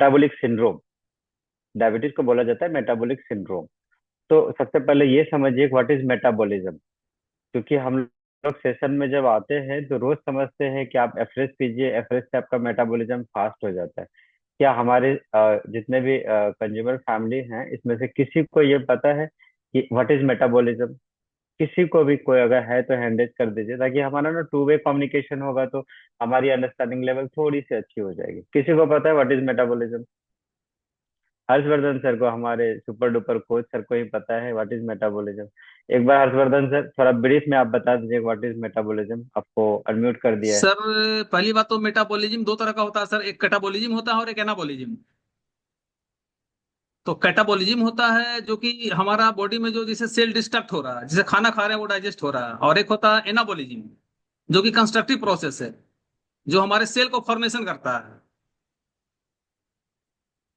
Metabolic syndrome, diabetes को बोला जाता है मेटाबॉलिक सिंड्रोम। तो सबसे पहले ये समझिए व्हाट इज मेटाबॉलिज्म। क्योंकि हम लोग सेशन में जब आते हैं तो रोज समझते हैं कि आप एफरेज पीजिए, एफरेज से आपका मेटाबॉलिज्म फास्ट हो जाता है। क्या हमारे जितने भी कंज्यूमर फैमिली हैं इसमें से किसी को ये पता है कि व्हाट इज मेटाबॉलिज्म? किसी को भी कोई अगर है तो हैंड रेज कर दीजिए, ताकि हमारा ना टू वे कम्युनिकेशन होगा तो हमारी अंडरस्टैंडिंग लेवल थोड़ी सी अच्छी हो जाएगी। किसी को पता है what is metabolism? Harshvardhan sir को, हमारे सुपर डुपर कोच सर को ही पता है व्हाट इज मेटाबॉलिज्म। एक बार हर्षवर्धन सर थोड़ा ब्रीफ में आप बता दीजिए व्हाट इज मेटाबॉलिज्म। आपको अनम्यूट कर दिया है। सर पहली बात तो मेटाबॉलिज्म दो तरह का होता है सर, एक कैटाबॉलिज्म होता है और एक एनाबॉलिज्म। तो कैटाबॉलिज्म होता है जो कि हमारा बॉडी में जो जैसे सेल डिस्ट्रक्ट हो रहा है, जैसे खाना खा रहे हैं वो डाइजेस्ट हो रहा है, और एक होता है एनाबॉलिज्म जो कि कंस्ट्रक्टिव प्रोसेस है, जो हमारे सेल को फॉर्मेशन करता है।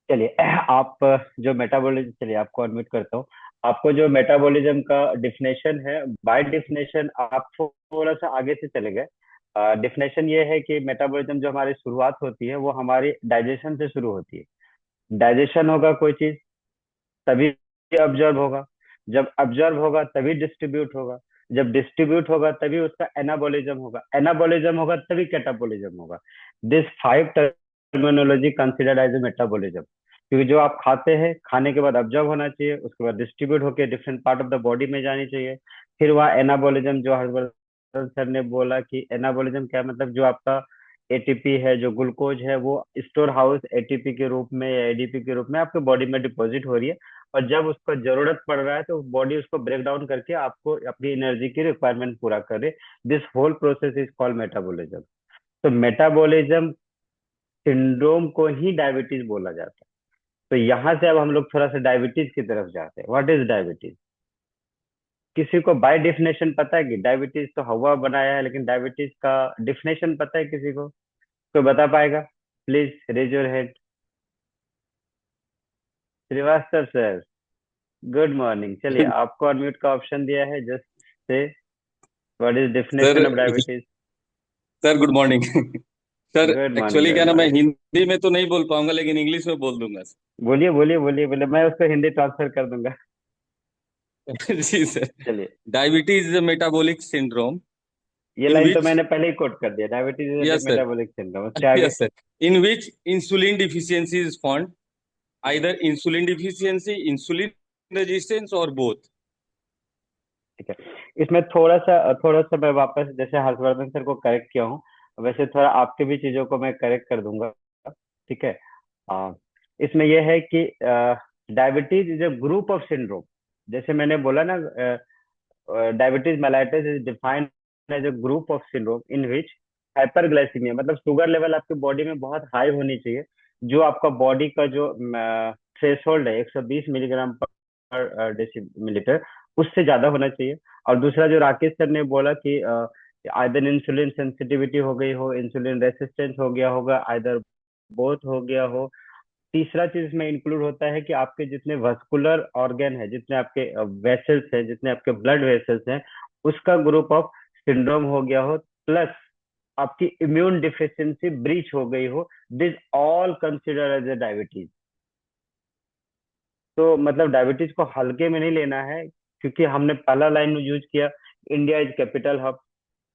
चलिए आप जो मेटाबॉलिज्म, चलिए आपको अनम्यूट करता हूँ। आपको जो मेटाबॉलिज्म का डिफिनेशन है, बाय डिफिनेशन आप थोड़ा सा आगे से चले गए। डिफिनेशन ये है कि मेटाबॉलिज्म जो हमारी शुरुआत होती है वो हमारी डाइजेशन से शुरू होती है। डाइजेशन होगा कोई चीज तभी ऑब्जर्व होगा, जब ऑब्जर्व होगा तभी डिस्ट्रीब्यूट होगा, जब डिस्ट्रीब्यूट होगा तभी उसका एनाबॉलिज्म होगा, एनाबॉलिज्म होगा तभी कैटाबॉलिज्म होगा। This five terminology considered as a metabolism. क्योंकि जो आप खाते हैं, खाने के बाद ऑब्जर्व होना चाहिए, उसके बाद डिस्ट्रीब्यूट होकर different part of the body में जानी चाहिए। फिर वह एनाबॉलिज्म, जो हर्षवर्धन सर ने बोला कि एनाबॉलिज्म क्या है, मतलब जो आपका एटीपी है, जो ग्लूकोज है, वो स्टोर हाउस एटीपी के रूप में या एडीपी के रूप में आपके बॉडी में डिपॉजिट हो रही है। और जब उसको जरूरत पड़ रहा है तो बॉडी उसको ब्रेक डाउन करके आपको अपनी एनर्जी की रिक्वायरमेंट पूरा करे। This whole process is called metabolism. तो मेटाबॉलिज्म सिंड्रोम को ही डायबिटीज बोला जाता है। तो यहाँ से अब हम लोग थोड़ा सा डायबिटीज की तरफ जाते हैं। What is diabetes? किसी को बाय डिफिनेशन पता है कि डायबिटीज तो हवा बनाया है, लेकिन डायबिटीज का डिफिनेशन पता है किसी को? कोई बता पाएगा? Please raise your head. Shrivastava sir, good morning. चलिए आपको अनम्यूट का ऑप्शन दिया है, जस्ट से what is sir definition of diabetes. Sir good morning. Sir good morning, actually क्या गुड ना, मैं मॉर्निंग। हिंदी में तो नहीं बोल पाऊंगा लेकिन इंग्लिश में बोल दूंगा। बोलिए बोलिए बोलिए बोलिए, मैं उसको हिंदी ट्रांसफर कर दूंगा। जी सर। चलिए, डायबिटीज इज मेटाबॉलिक सिंड्रोम ये इन लाइन तो विच, मैंने पहले ही कोट कर दिया। Diabetes is yes sir, metabolic syndrome, उसके आगे? Yes sir, in which insulin deficiency is found, either insulin deficiency, insulin resistance और बोथ। ठीक है। इसमें थोड़ा सा मैं वापस जैसे हर्षवर्धन सर को करेक्ट किया हूँ, वैसे थोड़ा आपके भी चीजों को मैं करेक्ट कर दूंगा। ठीक है। आ, इसमें यह है कि diabetes is a group of syndrome. जैसे मैंने बोला ना, diabetes mellitus is defined as a group of syndrome in which hyperglycemia, मतलब शुगर लेवल आपकी बॉडी में बहुत हाई होनी चाहिए। जो आपका बॉडी का जो थ्रेशोल्ड है 120 मिलीग्राम पर डेसीमिलीटर, उससे ज्यादा होना चाहिए। और दूसरा जो राकेश सर ने बोला कि आइदर इंसुलिन सेंसिटिविटी हो गई हो, इंसुलिन रेसिस्टेंस हो गया होगा, आइदर बोथ हो गया हो। तीसरा चीज इसमें इंक्लूड होता है कि आपके जितने वस्कुलर ऑर्गन है, जितने आपके वेसल्स हैं, जितने आपके ब्लड वेसल्स हैं, उसका ग्रुप ऑफ सिंड्रोम हो गया हो, प्लस आपकी इम्यून डिफिशियंसी ब्रीच हो गई हो। This all consider as a diabetes. तो मतलब डायबिटीज को हल्के में नहीं लेना है। क्योंकि हमने पहला लाइन यूज किया, इंडिया इज कैपिटल हब।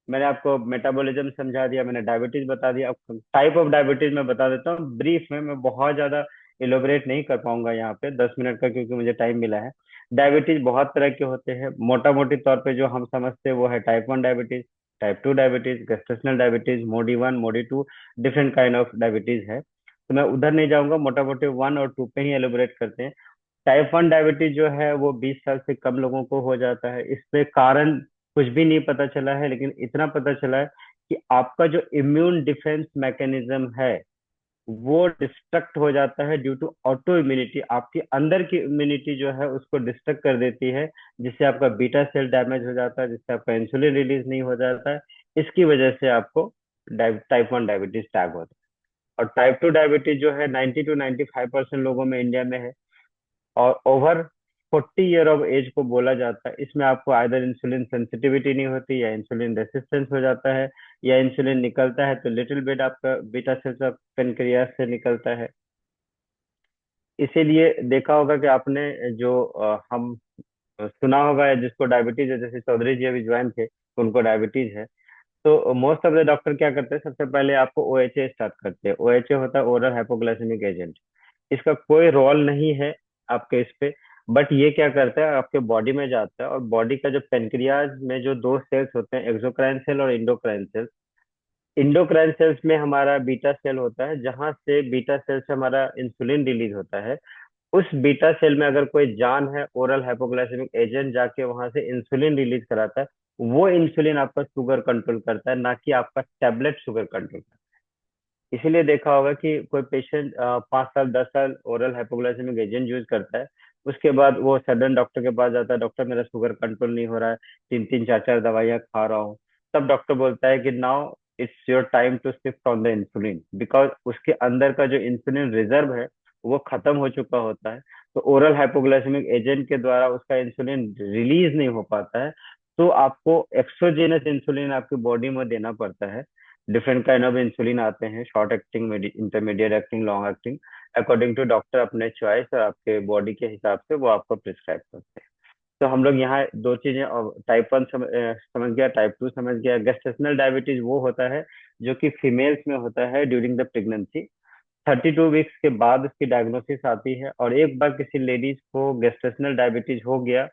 मैंने आपको मेटाबॉलिज्म समझा दिया, मैंने डायबिटीज बता दिया। अब टाइप ऑफ डायबिटीज मैं बता देता हूँ ब्रीफ में, मैं बहुत ज्यादा इलोबरेट नहीं कर पाऊंगा यहाँ पे 10 मिनट का, क्योंकि मुझे टाइम मिला है। डायबिटीज बहुत तरह के होते हैं। मोटा मोटी तौर पे जो हम समझते हैं वो है type 1 diabetes, type 2 diabetes, gestational diabetes, Modi 1, Modi 2, different kind of diabetes है। तो मैं उधर नहीं जाऊंगा, मोटा मोटी 1 और 2 पे ही एलोबरेट करते हैं। टाइप 1 डायबिटीज जो है वो 20 साल से कम लोगों को हो जाता है। इससे कारण कुछ भी नहीं पता चला है, लेकिन इतना पता चला है कि आपका जो इम्यून डिफेंस मैकेनिज्म है वो डिस्ट्रक्ट हो जाता है ड्यू टू ऑटो इम्यूनिटी। आपकी अंदर की इम्यूनिटी जो है उसको डिस्ट्रक्ट कर देती है, जिससे आपका बीटा सेल डैमेज हो जाता है, जिससे आपका इंसुलिन रिलीज नहीं हो जाता है। इसकी वजह से आपको टाइप 1 डायबिटीज टैग होता है। और टाइप 2 डायबिटीज जो है 90 to 95% लोगों में इंडिया में है, और ओवर 40 ईयर ऑफ एज को बोला जाता है। इसमें आपको आइदर इंसुलिन सेंसिटिविटी नहीं होती, या इंसुलिन रेसिस्टेंस हो जाता है, या इंसुलिन निकलता है तो लिटिल बिट आपका बीटा सेल्स ऑफ पेनक्रियास से निकलता है। इसीलिए देखा होगा कि आपने जो हम सुना होगा, या जिसको डायबिटीज है, जैसे चौधरी जी अभी ज्वाइन थे तो उनको डायबिटीज है, तो मोस्ट ऑफ द डॉक्टर क्या करते हैं, सबसे पहले आपको ओएचए स्टार्ट करते हैं। ओएचए होता है ओरल हाइपोग्लाइसेमिक एजेंट। इसका कोई रोल नहीं है आपके इस पे, बट ये क्या करता है, आपके बॉडी में जाता है, और बॉडी का जो पेनक्रियाज में जो दो सेल्स होते हैं, एक्सोक्राइन सेल और इंडोक्राइन सेल। इंडोक्राइन सेल्स में हमारा बीटा सेल होता है, जहां से बीटा सेल से हमारा इंसुलिन रिलीज होता है। उस बीटा सेल में अगर कोई जान है, ओरल हाइपोग्लाइसेमिक एजेंट जाके वहां से इंसुलिन रिलीज कराता है। वो इंसुलिन आपका शुगर कंट्रोल करता है, ना कि आपका टैबलेट शुगर कंट्रोल करता है। इसीलिए देखा होगा कि कोई पेशेंट 5 साल 10 साल ओरल हाइपोग्लाइसेमिक एजेंट यूज करता है, उसके बाद वो सडन डॉक्टर के पास जाता है, डॉक्टर मेरा शुगर कंट्रोल नहीं हो रहा है, 3 3 4 4 दवाइयाँ खा रहा हूँ। तब डॉक्टर बोलता है कि now it's your time to shift on the insulin, because उसके अंदर का जो इंसुलिन रिजर्व है वो खत्म हो चुका होता है। तो ओरल हाइपोग्लाइसेमिक एजेंट के द्वारा उसका इंसुलिन रिलीज नहीं हो पाता है, तो आपको एक्सोजेनस इंसुलिन आपकी बॉडी में देना पड़ता है। डिफरेंट काइंड ऑफ इंसुलिन आते हैं, short acting, intermediate acting, long acting, according to doctor अपने चॉइस और आपके बॉडी के हिसाब से वो आपको प्रिस्क्राइब करते हैं। तो हम लोग यहाँ दो चीजें, टाइप 1 समझ गया, टाइप 2 समझ गया। गेस्टेशनल डायबिटीज वो होता है जो कि फीमेल्स में होता है ड्यूरिंग द प्रेगनेंसी। 32 वीक्स के बाद उसकी डायग्नोसिस आती है, और एक बार किसी लेडीज को गेस्टेशनल डायबिटीज हो गया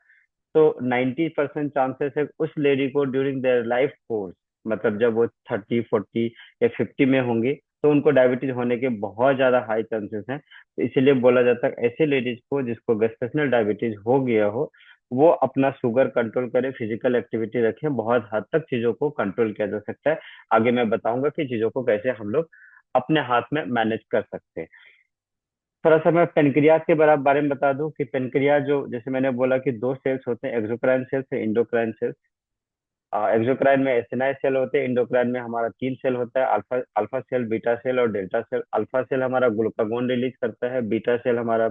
तो 90% चांसेस है उस लेडी को ड्यूरिंग देयर लाइफ कोर्स, मतलब जब वो 30 40 या 50 में होंगी, तो उनको डायबिटीज होने के बहुत ज्यादा हाई चांसेस हैं। तो इसीलिए बोला जाता है ऐसे लेडीज को जिसको गेस्टेशनल डायबिटीज हो गया हो, वो अपना शुगर कंट्रोल करे, फिजिकल एक्टिविटी रखें, बहुत हद तक चीजों को कंट्रोल किया जा सकता है। आगे मैं बताऊंगा कि चीजों को कैसे हम लोग अपने हाथ में मैनेज कर सकते हैं। थोड़ा सा मैं पेनक्रियाज के बारे में बता दूं कि पेनक्रियाज जो, जैसे मैंने बोला कि दो सेल्स होते हैं, एक्सोक्राइन सेल्स और इंडोक्राइन सेल्स। एक्सोक्राइन में एसिनाइ सेल होते हैं, इंडोक्राइन में हमारा 3 सेल होता है, alpha alpha cell, beta cell और डेल्टा सेल। अल्फा सेल हमारा ग्लूकागोन रिलीज करता है, बीटा सेल हमारा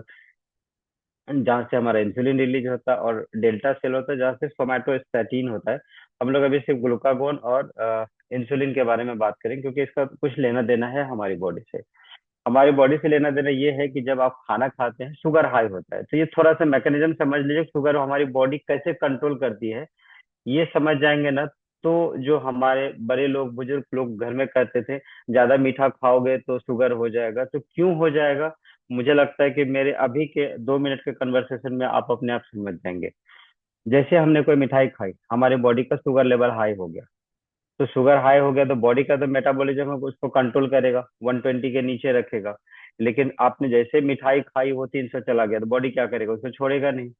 जहाँ से हमारा इंसुलिन रिलीज होता है, और डेल्टा सेल होता है जहाँ से सोमैटोस्टैटिन होता है। हम लोग अभी सिर्फ ग्लूकागोन और इंसुलिन के बारे में बात करें, क्योंकि इसका कुछ लेना देना है हमारी बॉडी से। हमारी बॉडी से लेना देना ये है कि जब आप खाना खाते हैं शुगर हाई होता है, तो ये थोड़ा सा मैकेनिज्म समझ लीजिए, शुगर हमारी बॉडी कैसे कंट्रोल करती है। ये समझ जाएंगे ना, तो जो हमारे बड़े लोग बुजुर्ग लोग घर में कहते थे ज्यादा मीठा खाओगे तो शुगर हो जाएगा, तो क्यों हो जाएगा, मुझे लगता है कि मेरे अभी के 2 मिनट के कन्वर्सेशन में आप अपने आप समझ जाएंगे। जैसे हमने कोई मिठाई खाई, हमारे बॉडी का शुगर लेवल हाई हो गया, तो शुगर हाई हो गया तो बॉडी का तो मेटाबॉलिज्म है उसको कंट्रोल करेगा, 120 के नीचे रखेगा। लेकिन आपने जैसे मिठाई खाई वो 300 चला गया, तो बॉडी क्या करेगा, उसको छोड़ेगा नहीं।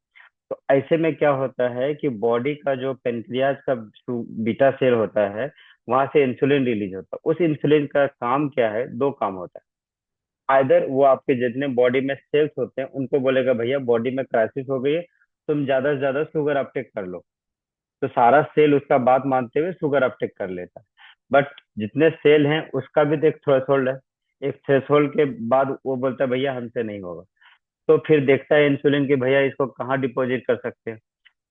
तो ऐसे में क्या होता है कि बॉडी का जो पेनक्रियाज का बीटा सेल होता है, वहां से इंसुलिन रिलीज होता है। उस इंसुलिन का काम क्या है, दो काम होता है। आइदर वो आपके जितने बॉडी में सेल्स होते हैं उनको बोलेगा भैया बॉडी में क्राइसिस हो गई है, तुम ज्यादा से ज्यादा शुगर अपटेक कर लो, तो सारा सेल उसका बात मानते हुए शुगर अपटेक कर लेता है। बट जितने सेल हैं उसका भी तो एक थ्रेशोल्ड है, एक थ्रेशोल्ड के बाद वो बोलता है भैया हमसे नहीं होगा, तो फिर देखता है इंसुलिन कि भैया इसको कहाँ डिपॉजिट कर सकते हैं।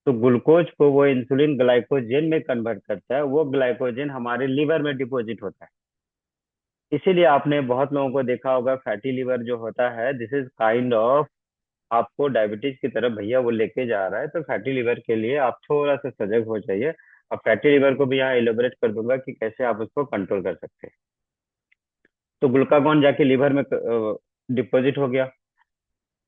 तो ग्लूकोज को वो इंसुलिन ग्लाइकोजन में कन्वर्ट करता है, वो ग्लाइकोजन हमारे लीवर में डिपॉजिट होता है। इसीलिए आपने बहुत लोगों को देखा होगा फैटी लीवर जो होता है, दिस इज काइंड ऑफ आपको डायबिटीज की तरफ भैया वो लेके जा रहा है। तो फैटी लिवर के लिए आप थोड़ा सा सजग हो जाइए। अब फैटी लिवर को भी यहाँ एलोबरेट कर दूंगा कि कैसे आप उसको कंट्रोल कर सकते हैं। तो ग्लूकागॉन जाके लिवर में डिपॉजिट हो गया।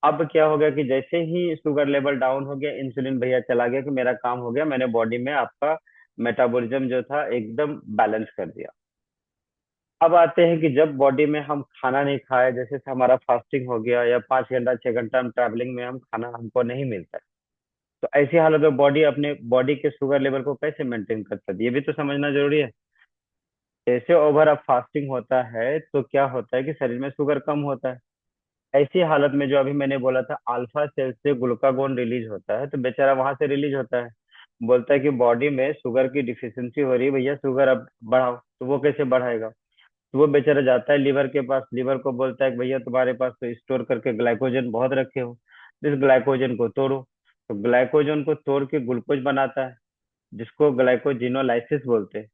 अब क्या हो गया कि जैसे ही शुगर लेवल डाउन हो गया, इंसुलिन भैया चला गया कि मेरा काम हो गया, मैंने बॉडी में आपका मेटाबॉलिज्म जो था एकदम बैलेंस कर दिया। अब आते हैं कि जब बॉडी में हम खाना नहीं खाए, जैसे हमारा फास्टिंग हो गया, या 5 घंटा 6 घंटा हम ट्रैवलिंग में हम खाना हमको नहीं मिलता है, तो ऐसी हालत में बॉडी अपने बॉडी के शुगर लेवल को कैसे मेंटेन कर सकती है, ये भी तो समझना जरूरी है। जैसे ओवर अप फास्टिंग होता है तो क्या होता है कि शरीर में शुगर कम होता है। ऐसी हालत में जो अभी मैंने बोला था, अल्फा सेल से ग्लूकागोन रिलीज होता है, तो बेचारा वहां से रिलीज होता है, बोलता है कि बॉडी में शुगर की डिफिशियंसी हो रही है भैया, शुगर अब बढ़ाओ। तो वो कैसे बढ़ाएगा, तो वो बेचारा जाता है लीवर के पास, लीवर को बोलता है कि भैया तुम्हारे पास तो स्टोर करके ग्लाइकोजन बहुत रखे हो, तो इस ग्लाइकोजन को तोड़ो। तो ग्लाइकोजन को तोड़ के ग्लूकोज बनाता है, जिसको ग्लाइकोजिनोलाइसिस बोलते हैं।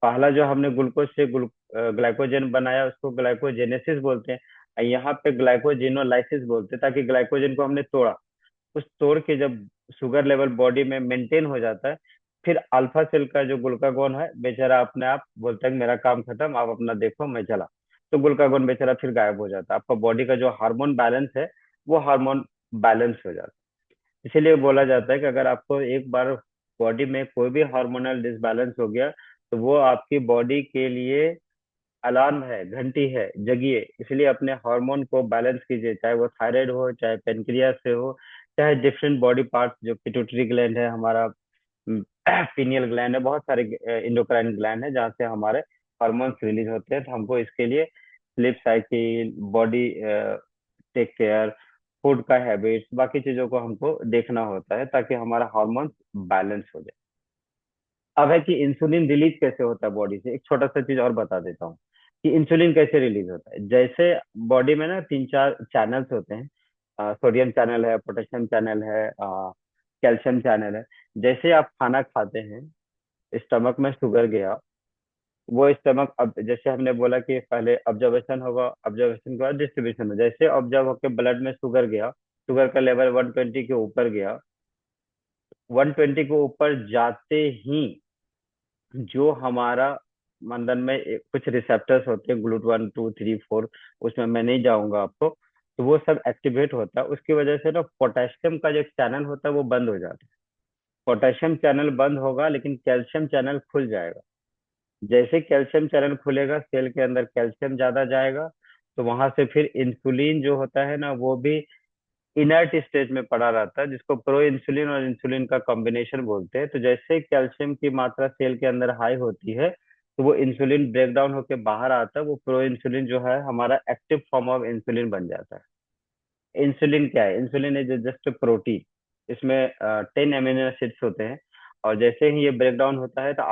पहला जो हमने ग्लूकोज से ग्लाइकोजन बनाया उसको ग्लाइकोजेनेसिस बोलते हैं। यहाँ पे ग्लाइकोजिनोलाइसिस बोलते हैं, ताकि ग्लाइकोजन को हमने तोड़ा, उस तोड़ के जब शुगर लेवल बॉडी में मेंटेन हो जाता है, फिर अल्फा सेल का जो ग्लूकागोन है बेचारा अपने आप बोलता है कि मेरा काम खत्म, आप अपना देखो मैं चला। तो ग्लूकागोन बेचारा फिर गायब हो जाता है, आपका बॉडी का जो हार्मोन बैलेंस है वो हार्मोन बैलेंस हो जाता है। इसीलिए बोला जाता है कि अगर आपको एक बार बॉडी में कोई भी हार्मोनल डिसबैलेंस हो गया, तो वो आपकी बॉडी के लिए अलार्म है, घंटी है, जगिए। इसलिए अपने हार्मोन को बैलेंस कीजिए, चाहे वो थायराइड हो, चाहे पेनक्रियास से हो, चाहे डिफरेंट बॉडी पार्ट्स, जो पिट्यूटरी ग्लैंड है हमारा, पीनियल ग्लैंड है, बहुत सारे इंडोक्राइन ग्लैंड है जहाँ से हमारे हार्मोन्स रिलीज होते हैं। तो हमको इसके लिए sleep cycle, body take care, food का हैबिट्स, बाकी चीजों को हमको देखना होता है ताकि हमारा हार्मोन बैलेंस हो जाए। अब है कि इंसुलिन रिलीज कैसे होता है बॉडी से, एक छोटा सा चीज और बता देता हूँ कि इंसुलिन कैसे रिलीज होता है। जैसे बॉडी में ना तीन चार चैनल्स होते हैं, सोडियम चैनल है, पोटेशियम चैनल है, कैल्शियम चैनल है। जैसे आप खाना खाते हैं, स्टमक में शुगर गया, वो स्टमक, अब जैसे हमने बोला कि पहले ऑब्जर्वेशन होगा, ऑब्जर्वेशन के बाद डिस्ट्रीब्यूशन हो, जैसे ऑब्जर्व होकर ब्लड में शुगर गया, शुगर का लेवल 120 के ऊपर गया, 120 के ऊपर जाते ही जो हमारा मंदन में कुछ रिसेप्टर्स होते हैं, ग्लूट 1 2 3 4, उसमें मैं नहीं जाऊंगा आपको, तो वो सब एक्टिवेट होता है। उसकी वजह से ना पोटेशियम का जो चैनल होता है वो बंद हो जाता है। पोटेशियम चैनल बंद होगा लेकिन कैल्शियम चैनल खुल जाएगा। जैसे कैल्शियम चैनल खुलेगा, सेल के अंदर कैल्शियम ज्यादा जाएगा, तो वहां से फिर इंसुलिन जो होता है ना वो भी इनर्ट स्टेज में पड़ा रहता है, जिसको प्रो इंसुलिन और इंसुलिन का कॉम्बिनेशन बोलते हैं। तो जैसे कैल्शियम की मात्रा सेल के अंदर हाई होती है, तो वो इंसुलिन ब्रेक डाउन होकर बाहर आता है, वो प्रो इंसुलिन जो है हमारा एक्टिव फॉर्म ऑफ इंसुलिन बन जाता है। इंसुलिन क्या है? इंसुलिन इज जस्ट प्रोटीन, इसमें 10 अमीनो एसिड्स होते हैं, और जैसे ही ये ब्रेक डाउन होता है तो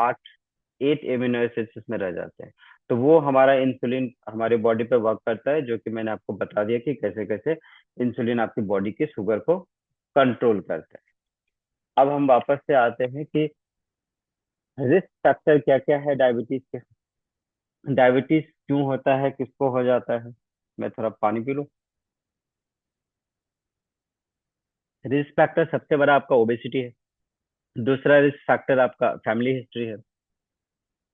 8 एमिनो एसिड्स इसमें रह जाते हैं। तो वो हमारा इंसुलिन हमारी बॉडी पे वर्क करता है, जो कि मैंने आपको बता दिया कि कैसे कैसे इंसुलिन आपकी बॉडी की शुगर को कंट्रोल करता है। अब हम वापस से आते हैं कि रिस्क फैक्टर क्या क्या है डायबिटीज के। डायबिटीज क्यों होता है, किसको हो जाता है? मैं थोड़ा पानी पी लूं। रिस्क फैक्टर सबसे बड़ा आपका ओबेसिटी है। दूसरा रिस्क फैक्टर आपका फैमिली हिस्ट्री है।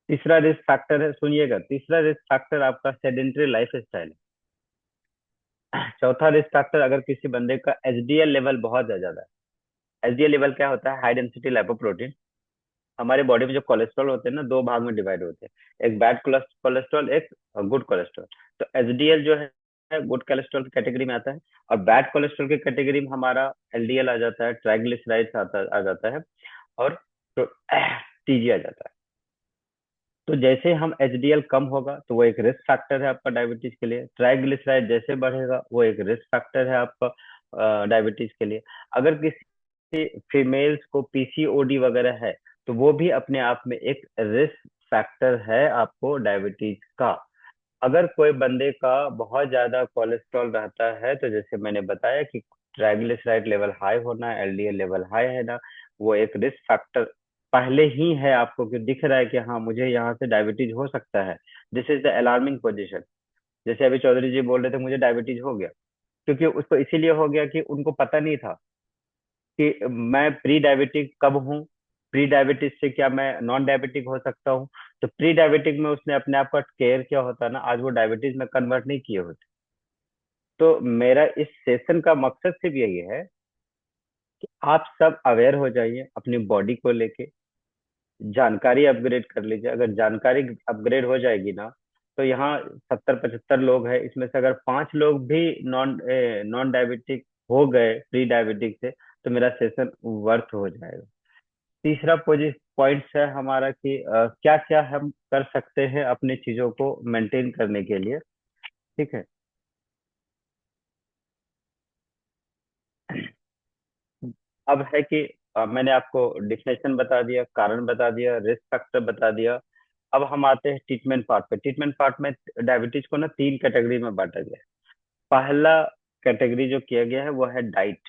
तीसरा रिस्क फैक्टर है, सुनिएगा, तीसरा रिस्क फैक्टर आपका सेडेंट्री लाइफ स्टाइल है। चौथा रिस्क फैक्टर, अगर किसी बंदे का एचडीएल लेवल बहुत ज्यादा है। एचडीएल लेवल क्या होता है? High density lipoprotein. हमारे बॉडी में जो कोलेस्ट्रॉल होते हैं ना, दो भाग में डिवाइड होते हैं, एक बैड कोलेस्ट्रॉल, एक गुड कोलेस्ट्रॉल। तो एचडीएल जो है गुड कोलेस्ट्रॉल की कैटेगरी में आता है, और बैड कोलेस्ट्रॉल की कैटेगरी में हमारा एलडीएल आ जाता है, ट्राइग्लिसराइड्स आ जाता है, और टीजी आ जाता है। तो जैसे हम एचडीएल कम होगा तो वो एक रिस्क फैक्टर है आपका डायबिटीज के लिए। ट्राइग्लिसराइड जैसे बढ़ेगा वो एक रिस्क फैक्टर है आपका डायबिटीज के लिए। अगर किसी फीमेल्स को पीसीओडी वगैरह है, तो वो भी अपने आप में एक रिस्क फैक्टर है आपको डायबिटीज का। अगर कोई बंदे का बहुत ज्यादा कोलेस्ट्रॉल रहता है, तो जैसे मैंने बताया कि ट्राइग्लिसराइड लेवल हाई होना, एलडीएल लेवल हाई है ना, वो एक रिस्क फैक्टर पहले ही है आपको, कि दिख रहा है कि हाँ मुझे यहाँ से डायबिटीज हो सकता है। This is the alarming position. जैसे अभी चौधरी जी बोल रहे थे मुझे डायबिटीज हो गया, क्योंकि उसको इसीलिए हो गया कि उनको पता नहीं था कि मैं प्री डायबिटिक कब हूँ, प्री डायबिटिक से क्या मैं नॉन डायबिटिक हो सकता हूँ। तो प्री डायबिटिक में उसने अपने आप का केयर किया होता ना, आज वो डायबिटीज में कन्वर्ट नहीं किए होते। तो मेरा इस सेशन का मकसद सिर्फ यही है कि आप सब अवेयर हो जाइए अपनी बॉडी को लेके, जानकारी अपग्रेड कर लीजिए। अगर जानकारी अपग्रेड हो जाएगी ना, तो यहाँ 70 75 लोग हैं, इसमें से अगर 5 लोग भी नॉन डायबिटिक हो गए प्री डायबिटिक से, तो मेरा सेशन वर्थ हो जाएगा। तीसरा पॉइंट है हमारा कि क्या क्या हम कर सकते हैं अपनी चीजों को मेंटेन करने के लिए। ठीक है। अब है कि मैंने आपको डिफिनेशन बता दिया, कारण बता दिया, रिस्क फैक्टर बता दिया। अब हम आते हैं ट्रीटमेंट पार्ट पे। ट्रीटमेंट पार्ट में डायबिटीज को ना 3 कैटेगरी में बांटा गया है। पहला कैटेगरी जो किया गया है वो है डाइट,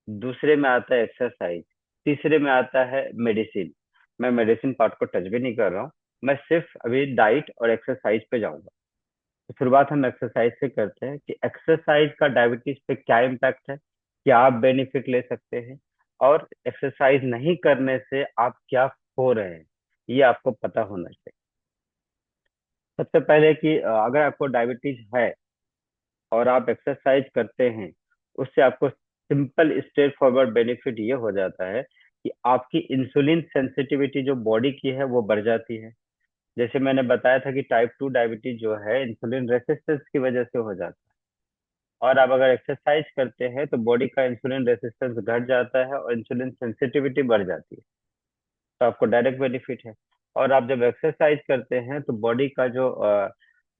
दूसरे में आता है एक्सरसाइज, तीसरे में आता है मेडिसिन। मैं मेडिसिन पार्ट को टच भी नहीं कर रहा हूँ, मैं सिर्फ अभी डाइट और एक्सरसाइज पे जाऊंगा। तो शुरुआत हम एक्सरसाइज से करते हैं कि एक्सरसाइज का डायबिटीज पे क्या इम्पैक्ट है, क्या आप बेनिफिट ले सकते हैं, और एक्सरसाइज नहीं करने से आप क्या खो रहे हैं, ये आपको पता होना चाहिए। सबसे पहले कि अगर आपको डायबिटीज है और आप एक्सरसाइज करते हैं, उससे आपको सिंपल स्ट्रेट फॉरवर्ड बेनिफिट ये हो जाता है कि आपकी इंसुलिन सेंसिटिविटी जो बॉडी की है वो बढ़ जाती है। जैसे मैंने बताया था कि टाइप 2 डायबिटीज जो है इंसुलिन रेसिस्टेंस की वजह से हो जाता है, और आप अगर एक्सरसाइज करते हैं तो बॉडी का इंसुलिन रेसिस्टेंस घट जाता है और इंसुलिन सेंसिटिविटी बढ़ जाती है। तो आपको डायरेक्ट बेनिफिट है। और आप जब एक्सरसाइज करते हैं तो बॉडी का जो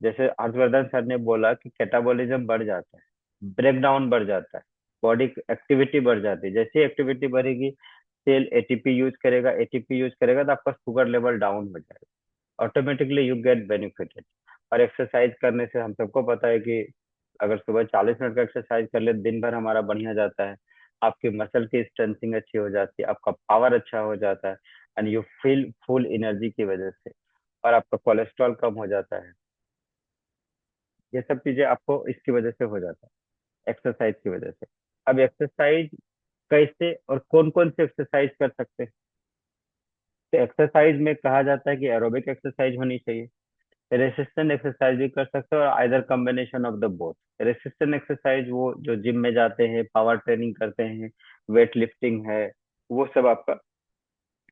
जैसे हर्षवर्धन सर ने बोला कि कैटाबॉलिज्म बढ़ जाता है, ब्रेक डाउन बढ़ जाता है, बॉडी एक्टिविटी बढ़ जाती है। जैसे एक्टिविटी बढ़ेगी, सेल एटीपी यूज करेगा, एटीपी यूज करेगा तो आपका शुगर लेवल डाउन हो जाएगा, ऑटोमेटिकली यू गेट बेनिफिटेड। और एक्सरसाइज करने से हम सबको पता है कि अगर सुबह 40 मिनट का एक्सरसाइज कर ले, दिन भर हमारा बढ़िया जाता है, आपकी मसल की स्ट्रेंथिंग अच्छी हो जाती है, आपका पावर अच्छा हो जाता है, and you feel full energy की वजह से, और आपका कोलेस्ट्रॉल कम हो जाता है। ये सब चीजें आपको इसकी वजह से हो जाता है, एक्सरसाइज की वजह से। अब एक्सरसाइज कैसे और कौन कौन से एक्सरसाइज कर सकते हैं? तो एक्सरसाइज में कहा जाता है कि एरोबिक एक्सरसाइज होनी चाहिए, रेसिस्टेंट एक्सरसाइज भी कर सकते हो, और either combination of the both. Resistant exercise वो जो जिम में जाते हैं, पावर ट्रेनिंग करते हैं, वेट लिफ्टिंग है, वो सब आपका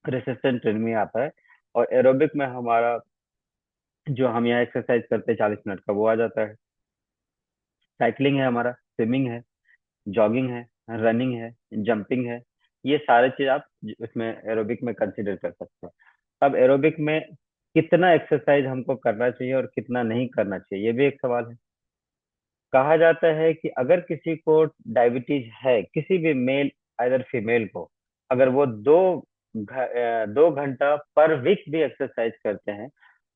रेसिस्टेंट ट्रेनिंग में आता है। और एरोबिक में हमारा जो हम यहाँ एक्सरसाइज करते हैं 40 मिनट का, वो आ जाता है। साइकिलिंग है हमारा, स्विमिंग है, जॉगिंग है, रनिंग है, जंपिंग है, ये सारे चीज आप उसमें एरोबिक में कंसिडर कर सकते हैं। अब एरोबिक में कितना एक्सरसाइज हमको करना चाहिए और कितना नहीं करना चाहिए, ये भी एक सवाल है। कहा जाता है कि अगर किसी को डायबिटीज है, किसी भी मेल अदर फीमेल को, अगर वो 2 घंटा पर वीक भी एक्सरसाइज करते हैं,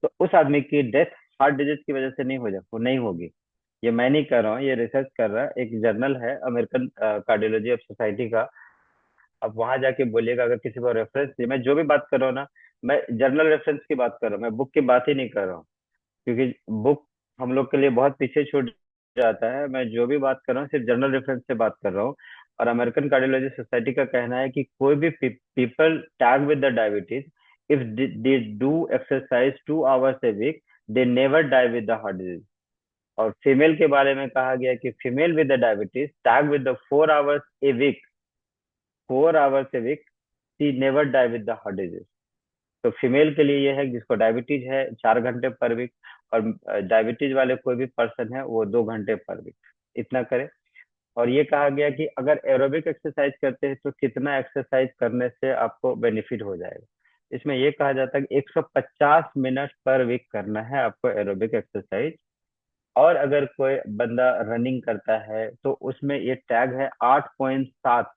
तो उस आदमी की डेथ हार्ट डिजीज की वजह से नहीं हो जा वो नहीं होगी। ये मैं नहीं कर रहा हूँ, ये रिसर्च कर रहा है एक जर्नल है, अमेरिकन कार्डियोलॉजी ऑफ सोसाइटी का। आप वहां जाके बोलिएगा, अगर किसी को रेफरेंस, मैं जो भी बात कर रहा हूँ ना, मैं जर्नल रेफरेंस की बात कर रहा हूँ, मैं बुक की बात ही नहीं कर रहा हूँ, क्योंकि बुक हम लोग के लिए बहुत पीछे छूट जाता है। मैं जो भी बात कर रहा हूँ सिर्फ जनरल रेफरेंस से बात कर रहा हूँ। और अमेरिकन कार्डियोलॉजी सोसाइटी का कहना है कि कोई भी people tag with the diabetes, if they do exercise 2 hours a week, they never die with the heart disease. और फीमेल के बारे में कहा गया कि female with the diabetes tag with the 4 hours a week, 4 hours a week, she never die with the heart disease. तो female के लिए ये है कि जिसको डायबिटीज है 4 घंटे पर वीक, और डायबिटीज वाले कोई भी पर्सन है वो 2 घंटे पर वीक, इतना करे। और ये कहा गया कि अगर एरोबिक एक्सरसाइज करते हैं तो कितना एक्सरसाइज करने से आपको बेनिफिट हो जाएगा। इसमें ये कहा जाता है कि 150 मिनट पर वीक करना है आपको एरोबिक एक्सरसाइज। और अगर कोई बंदा रनिंग करता है तो उसमें ये टैग है 8.7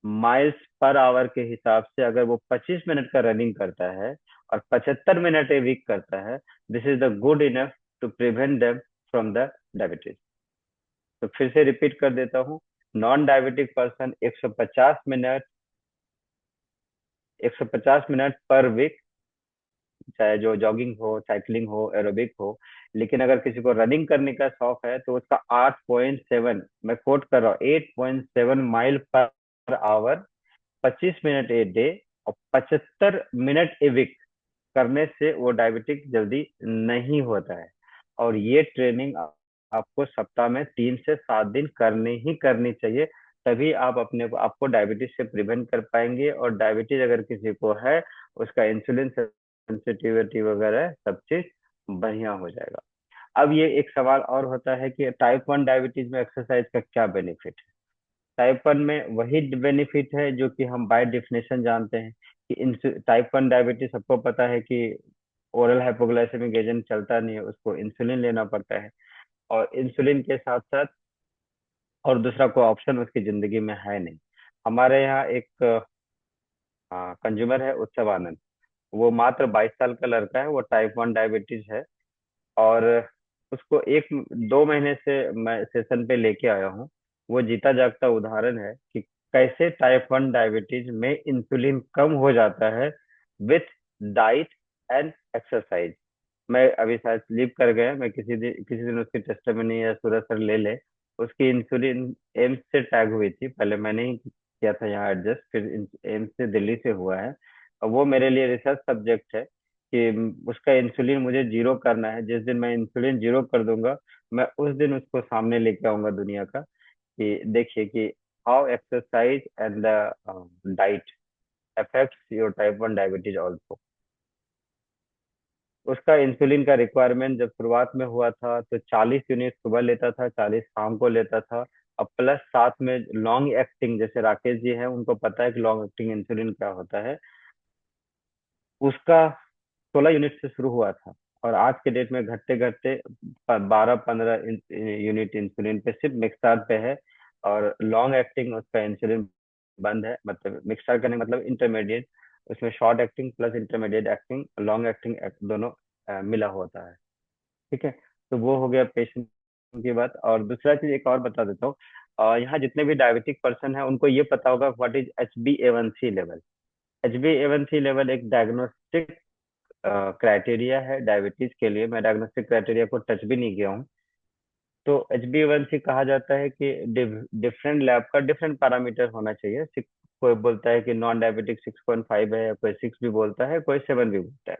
माइल्स पर आवर के हिसाब से, अगर वो 25 मिनट का रनिंग करता है और 75 मिनट ए वीक करता है, this is the good enough to prevent them from the diabetes. तो फिर से रिपीट कर देता हूँ, non diabetic person 150 minute per week, चाहे जो जॉगिंग हो, साइकिलिंग हो, एरोबिक हो। लेकिन अगर किसी को रनिंग करने का शौक है तो उसका 8.7, मैं कोट कर रहा हूँ, 8.7 mile per hour, 25 minute a day, और 75 मिनट ए वीक करने से वो डायबिटिक जल्दी नहीं होता है। और ये ट्रेनिंग आपको सप्ताह में 3 से 7 दिन करनी ही करनी चाहिए, तभी आप अपने को आपको डायबिटीज से प्रिवेंट कर पाएंगे। और डायबिटीज अगर किसी को है, उसका इंसुलिन सेंसिटिविटी वगैरह सब चीज बढ़िया हो जाएगा। अब ये एक सवाल और होता है कि टाइप 1 डायबिटीज में एक्सरसाइज का क्या बेनिफिट है? टाइप 1 में वही बेनिफिट है जो कि हम बाय डेफिनेशन जानते हैं कि टाइप 1 डायबिटीज सबको पता है कि ओरल हाइपोग्लाइसेमिक एजेंट चलता नहीं है, उसको इंसुलिन लेना पड़ता है। और इंसुलिन के साथ साथ और दूसरा कोई ऑप्शन उसकी जिंदगी में है नहीं। हमारे यहाँ एक कंज्यूमर है, उत्सव आनंद, वो मात्र 22 साल का लड़का है, वो टाइप 1 डायबिटीज है। और उसको 1-2 महीने से मैं सेशन पे लेके आया हूँ। वो जीता जागता उदाहरण है कि कैसे टाइप 1 डायबिटीज में इंसुलिन कम हो जाता है विथ डाइट एंड एक्सरसाइज। मैं अभी शायद स्लीप कर गया, मैं किसी दिन उसकी टेस्टमनी या सूरज सर ले ले। उसकी इंसुलिन एम्स से टैग हुई थी, पहले मैंने ही किया था यहाँ एडजस्ट, फिर एम्स से दिल्ली से हुआ है। और वो मेरे लिए रिसर्च सब्जेक्ट है कि उसका इंसुलिन मुझे जीरो करना है। जिस दिन मैं इंसुलिन जीरो कर दूंगा, मैं उस दिन उसको सामने लेके आऊंगा दुनिया का, कि देखिए कि how exercise and the diet affects your type 1 diabetes also. उसका इंसुलिन का रिक्वायरमेंट जब शुरुआत में हुआ था तो 40 यूनिट सुबह लेता था, 40 शाम को लेता था। अब प्लस साथ में लॉन्ग एक्टिंग, जैसे राकेश जी हैं उनको पता है कि लॉन्ग एक्टिंग इंसुलिन क्या होता है, उसका 16 यूनिट से शुरू हुआ था। और आज के डेट में घटते घटते 12-15 यूनिट इंसुलिन पे सिर्फ मिक्सर पे है। और लॉन्ग एक्टिंग उसका इंसुलिन बंद है, मतलब मिक्सर करने का मतलब इंटरमीडिएट, उसमें short acting plus intermediate acting, long acting दोनों मिला होता है। ठीक है। तो वो हो गया पेशेंट की बात। और दूसरा चीज एक और बता देता हूँ, यहाँ जितने भी डायबिटिक पर्सन है उनको ये पता होगा what is HbA1c level. HbA1c level एक डायग्नोस्टिक क्राइटेरिया है डायबिटीज के लिए। मैं डायग्नोस्टिक क्राइटेरिया को टच भी नहीं किया हूँ। तो HbA1c कहा जाता है कि डिफरेंट लैब का डिफरेंट पैरामीटर होना चाहिए। कोई बोलता है कि नॉन डायबिटिक 6.5 है, या कोई 6 भी बोलता है, कोई 7 भी बोलता है।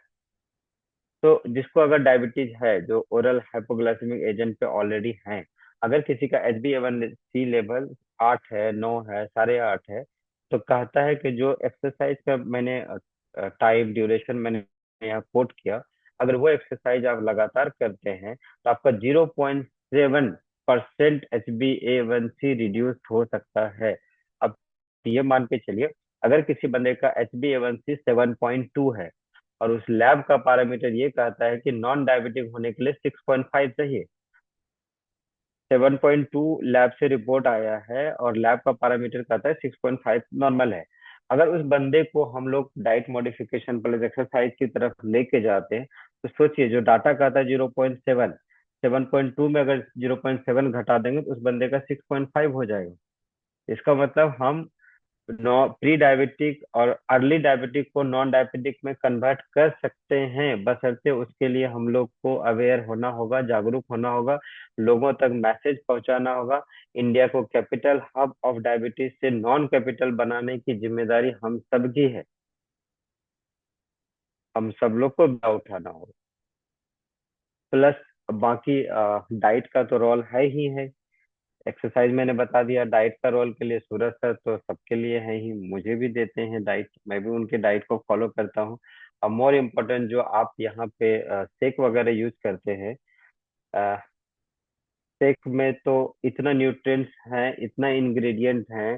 तो जिसको अगर डायबिटीज है, जो ओरल हाइपोग्लाइसेमिक एजेंट पे ऑलरेडी है, अगर किसी का HbA1c लेवल 8 है, 9 है, 8.5 है, तो कहता है कि जो एक्सरसाइज का मैंने टाइम ड्यूरेशन मैंने यहाँ कोट किया, अगर वो एक्सरसाइज आप लगातार करते हैं तो आपका 0.7% HbA1c रिड्यूस हो सकता है। अब ये मान के चलिए, अगर किसी बंदे का HbA1c 7.2 है और उस लैब का पैरामीटर ये कहता है कि नॉन डायबिटिक होने के लिए 6.5 चाहिए, 7.2 लैब से रिपोर्ट आया है और लैब का पैरामीटर कहता है 6.5 नॉर्मल है। अगर उस बंदे को हम लोग डाइट मॉडिफिकेशन प्लस एक्सरसाइज की तरफ लेके जाते हैं, तो सोचिए जो डाटा कहता है 0.7, 7.2 में अगर 0.7 घटा देंगे तो उस बंदे का 6.5 हो जाएगा। इसका मतलब हम नॉ प्री डायबिटिक और अर्ली डायबिटिक को नॉन डायबिटिक में कन्वर्ट कर सकते हैं, बशर्ते उसके लिए हम लोग को अवेयर होना होगा, जागरूक होना होगा, लोगों तक मैसेज पहुंचाना होगा। इंडिया को कैपिटल हब ऑफ डायबिटीज से नॉन कैपिटल बनाने की जिम्मेदारी हम सबकी है। हम सब लोग को भी उठाना होगा। प्लस बाकी डाइट का तो रोल है ही है। एक्सरसाइज मैंने बता दिया, डाइट का रोल के लिए सूरज सर तो सबके लिए है ही, मुझे भी देते हैं डाइट, मैं भी उनके डाइट को फॉलो करता हूँ। अब मोर इम्पोर्टेंट, जो आप यहाँ पे शेक वगैरह यूज करते हैं, शेक में तो इतना न्यूट्रिएंट्स हैं, इतना इंग्रेडिएंट हैं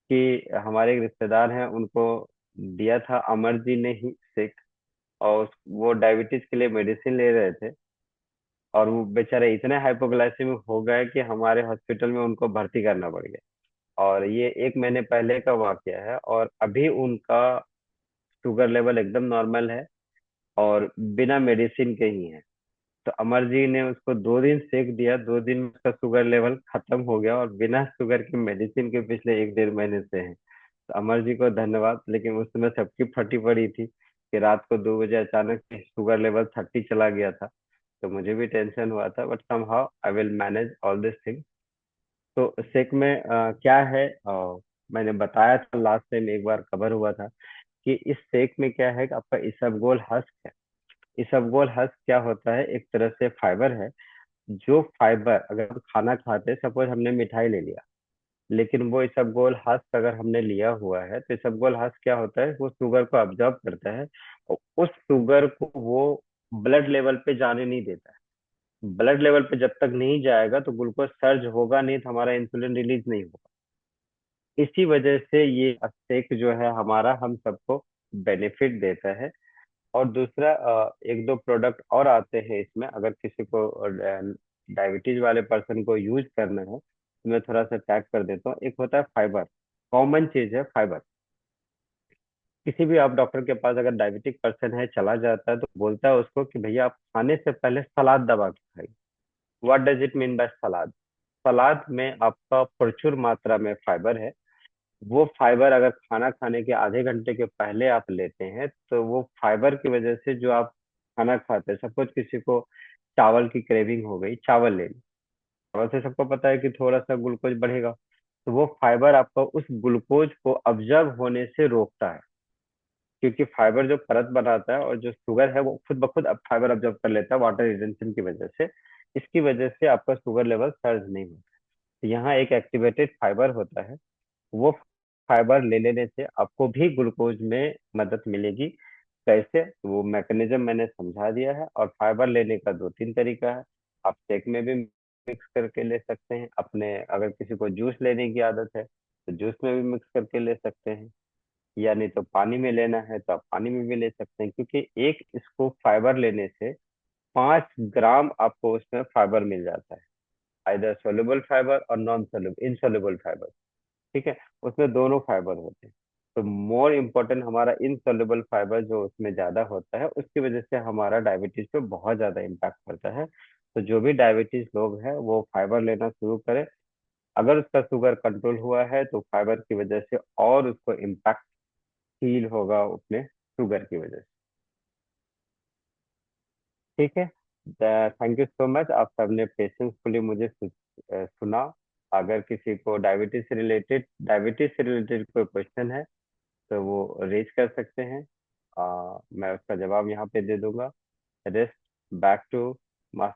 कि हमारे एक रिश्तेदार हैं, उनको दिया था अमर जी ने ही शेक। और वो डायबिटीज के लिए मेडिसिन ले रहे थे, और वो बेचारे इतने हाइपोग्लाइसेमिक हो गए कि हमारे हॉस्पिटल में उनको भर्ती करना पड़ गया। और ये 1 महीने पहले का वाकया है, और अभी उनका शुगर लेवल एकदम नॉर्मल है और बिना मेडिसिन के ही है। तो अमर जी ने उसको 2 दिन सेक दिया, 2 दिन में उसका शुगर लेवल खत्म हो गया, और बिना शुगर की मेडिसिन के पिछले 1-1.5 महीने से है। तो अमर जी को धन्यवाद। लेकिन उस समय सबकी फटी पड़ी थी कि रात को 2 बजे अचानक से शुगर लेवल 30 चला गया था। तो मुझे भी टेंशन हुआ था, but some how I will manage all this thing. तो सेक में क्या है, मैंने बताया था लास्ट टाइम, एक बार कवर हुआ था कि इस सेक में क्या है कि आपका इसबगोल हस्क है। इसबगोल हस्क क्या होता है, एक तरह से फाइबर है। जो फाइबर, अगर हम खाना खाते हैं, सपोज हमने मिठाई ले लिया, लेकिन वो इसबगोल हस्क अगर हमने लिया हुआ है, तो इसबगोल हस्क क्या होता है, वो शुगर को ऑब्जर्व करता है और उस शुगर को वो ब्लड लेवल पे जाने नहीं देता है। ब्लड लेवल पे जब तक नहीं जाएगा तो ग्लूकोज सर्ज होगा नहीं, तो हमारा इंसुलिन रिलीज नहीं होगा। इसी वजह से ये अस्टेक जो है हमारा, हम सबको बेनिफिट देता है। और दूसरा, एक दो प्रोडक्ट और आते हैं इसमें, अगर किसी को डायबिटीज वाले पर्सन को यूज करना है तो मैं थोड़ा सा टैग कर देता हूँ। एक होता है फाइबर, कॉमन चीज है फाइबर। किसी भी आप डॉक्टर के पास अगर डायबिटिक पर्सन है चला जाता है, तो बोलता है उसको कि भैया आप खाने से पहले सलाद दबा के खाइए। What does it mean by salad? Salad में आपका प्रचुर मात्रा में फाइबर है। वो फाइबर अगर खाना खाने के आधे घंटे के पहले आप लेते हैं, तो वो फाइबर की वजह से जो आप खाना खाते हैं, सपोज किसी को चावल की क्रेविंग हो गई, चावल ले ली, चावल से सबको पता है कि थोड़ा सा ग्लूकोज बढ़ेगा, तो वो फाइबर आपका उस ग्लूकोज को ऑब्जर्व होने से रोकता है, क्योंकि फाइबर जो परत बनाता है और जो शुगर है वो खुद ब खुद अब फाइबर ऑब्जर्व कर लेता है वाटर रिटेंशन की वजह से। इसकी वजह से आपका शुगर लेवल सर्ज नहीं होता। तो यहाँ एक एक्टिवेटेड फाइबर होता है, वो फाइबर ले लेने से आपको भी ग्लूकोज में मदद मिलेगी। कैसे, तो वो मैकेनिज्म मैंने समझा दिया है। और फाइबर लेने का दो तीन तरीका है। आप शेक में भी मिक्स करके ले सकते हैं, अपने अगर किसी को जूस लेने की आदत है तो जूस में भी मिक्स करके ले सकते हैं, या नहीं तो पानी में लेना है तो आप पानी में भी ले सकते हैं, क्योंकि एक इसको फाइबर लेने से 5 ग्राम आपको उसमें फाइबर मिल जाता है, आइदर सोल्यूबल फाइबर और नॉन सोल्यूबल इनसोल्यूबल फाइबर। ठीक है, उसमें दोनों फाइबर होते हैं। तो मोर इम्पोर्टेंट हमारा इनसोल्यूबल फाइबर जो उसमें ज्यादा होता है, उसकी वजह से हमारा डायबिटीज पे बहुत ज्यादा इम्पैक्ट पड़ता है। तो जो भी डायबिटीज लोग हैं वो फाइबर लेना शुरू करें। अगर उसका शुगर कंट्रोल हुआ है तो फाइबर की वजह से और उसको इम्पैक्ट फील होगा अपने शुगर की वजह से। ठीक है, थैंक यू सो मच, आप सबने पेशेंसफुली मुझे सुना। अगर किसी को डायबिटीज से रिलेटेड कोई क्वेश्चन है तो वो रेज कर सकते हैं, मैं उसका जवाब यहाँ पे दे दूंगा। Rest back to